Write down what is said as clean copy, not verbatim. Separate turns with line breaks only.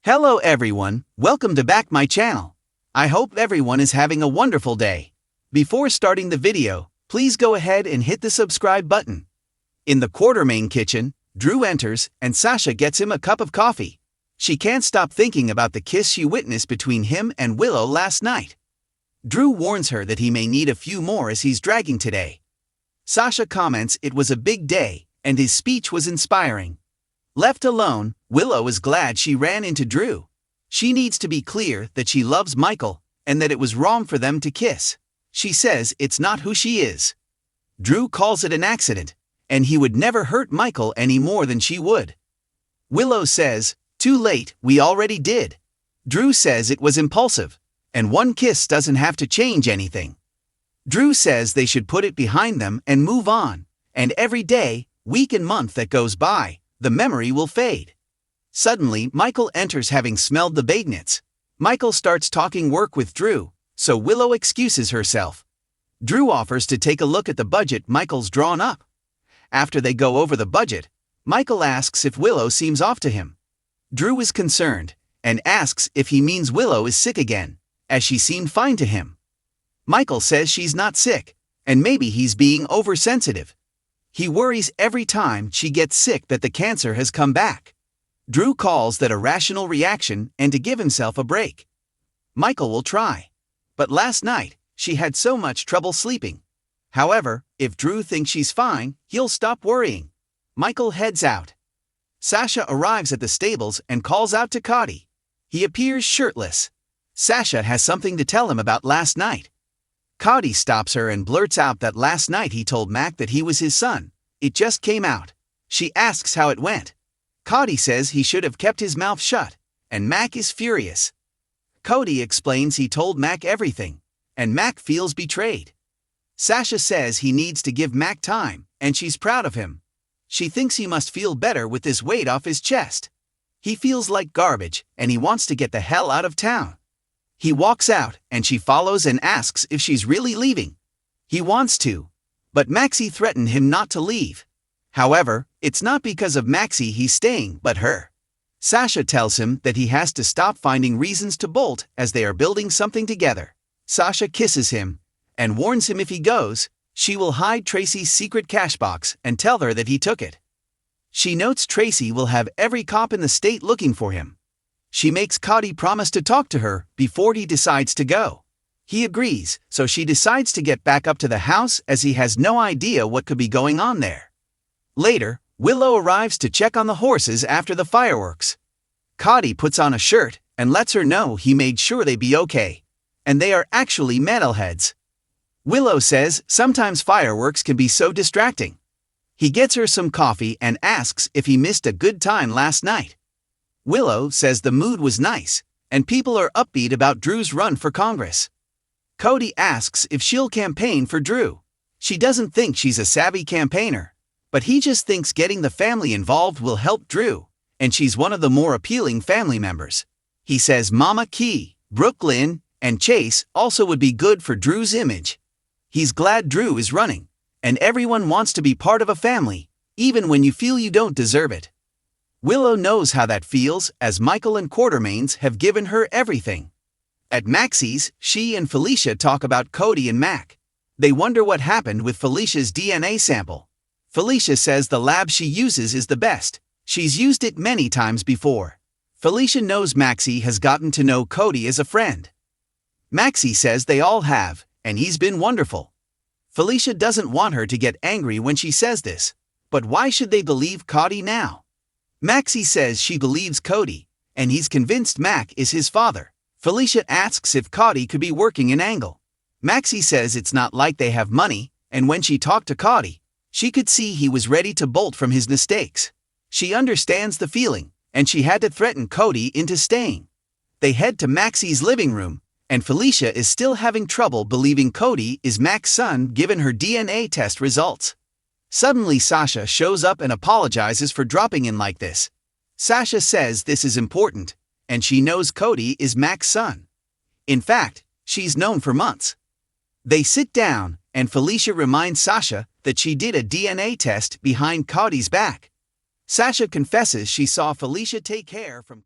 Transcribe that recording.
Hello everyone, welcome to back my channel. I hope everyone is having a wonderful day. Before starting the video, please go ahead and hit the subscribe button. In the Quartermain kitchen, Drew enters and Sasha gets him a cup of coffee. She can't stop thinking about the kiss she witnessed between him and Willow last night. Drew warns her that he may need a few more as he's dragging today. Sasha comments it was a big day, and his speech was inspiring. Left alone, Willow is glad she ran into Drew. She needs to be clear that she loves Michael, and that it was wrong for them to kiss. She says it's not who she is. Drew calls it an accident, and he would never hurt Michael any more than she would. Willow says, "Too late, we already did." Drew says it was impulsive, and one kiss doesn't have to change anything. Drew says they should put it behind them and move on, and every day, week and month that goes by, the memory will fade. Suddenly, Michael enters having smelled the bagnets. Michael starts talking work with Drew, so Willow excuses herself. Drew offers to take a look at the budget Michael's drawn up. After they go over the budget, Michael asks if Willow seems off to him. Drew is concerned, and asks if he means Willow is sick again, as she seemed fine to him. Michael says she's not sick, and maybe he's being oversensitive. He worries every time she gets sick that the cancer has come back. Drew calls that a rational reaction and to give himself a break. Michael will try. But last night, she had so much trouble sleeping. However, if Drew thinks she's fine, he'll stop worrying. Michael heads out. Sasha arrives at the stables and calls out to Cody. He appears shirtless. Sasha has something to tell him about last night. Cody stops her and blurts out that last night he told Mac that he was his son. It just came out. She asks how it went. Cody says he should have kept his mouth shut, and Mac is furious. Cody explains he told Mac everything, and Mac feels betrayed. Sasha says he needs to give Mac time, and she's proud of him. She thinks he must feel better with this weight off his chest. He feels like garbage, and he wants to get the hell out of town. He walks out, and she follows and asks if she's really leaving. He wants to, but Maxie threatened him not to leave. However, it's not because of Maxie he's staying, but her. Sasha tells him that he has to stop finding reasons to bolt as they are building something together. Sasha kisses him, and warns him if he goes, she will hide Tracy's secret cash box and tell her that he took it. She notes Tracy will have every cop in the state looking for him. She makes Cody promise to talk to her before he decides to go. He agrees, so she decides to get back up to the house as he has no idea what could be going on there. Later, Willow arrives to check on the horses after the fireworks. Cody puts on a shirt and lets her know he made sure they be okay, and they are actually metalheads. Willow says sometimes fireworks can be so distracting. He gets her some coffee and asks if he missed a good time last night. Willow says the mood was nice, and people are upbeat about Drew's run for Congress. Cody asks if she'll campaign for Drew. She doesn't think she's a savvy campaigner, but he just thinks getting the family involved will help Drew, and she's one of the more appealing family members. He says Mama Key, Brooklyn, and Chase also would be good for Drew's image. He's glad Drew is running, and everyone wants to be part of a family, even when you feel you don't deserve it. Willow knows how that feels as Michael and Quartermains have given her everything. At Maxie's, she and Felicia talk about Cody and Mac. They wonder what happened with Felicia's DNA sample. Felicia says the lab she uses is the best. She's used it many times before. Felicia knows Maxie has gotten to know Cody as a friend. Maxie says they all have, and he's been wonderful. Felicia doesn't want her to get angry when she says this, but why should they believe Cody now? Maxie says she believes Cody, and he's convinced Mac is his father. Felicia asks if Cody could be working an angle. Maxie says it's not like they have money, and when she talked to Cody, she could see he was ready to bolt from his mistakes. She understands the feeling, and she had to threaten Cody into staying. They head to Maxie's living room, and Felicia is still having trouble believing Cody is Mac's son given her DNA test results. Suddenly Sasha shows up and apologizes for dropping in like this. Sasha says this is important, and she knows Cody is Mac's son. In fact, she's known for months. They sit down, and Felicia reminds Sasha that she did a DNA test behind Cody's back. Sasha confesses she saw Felicia take hair from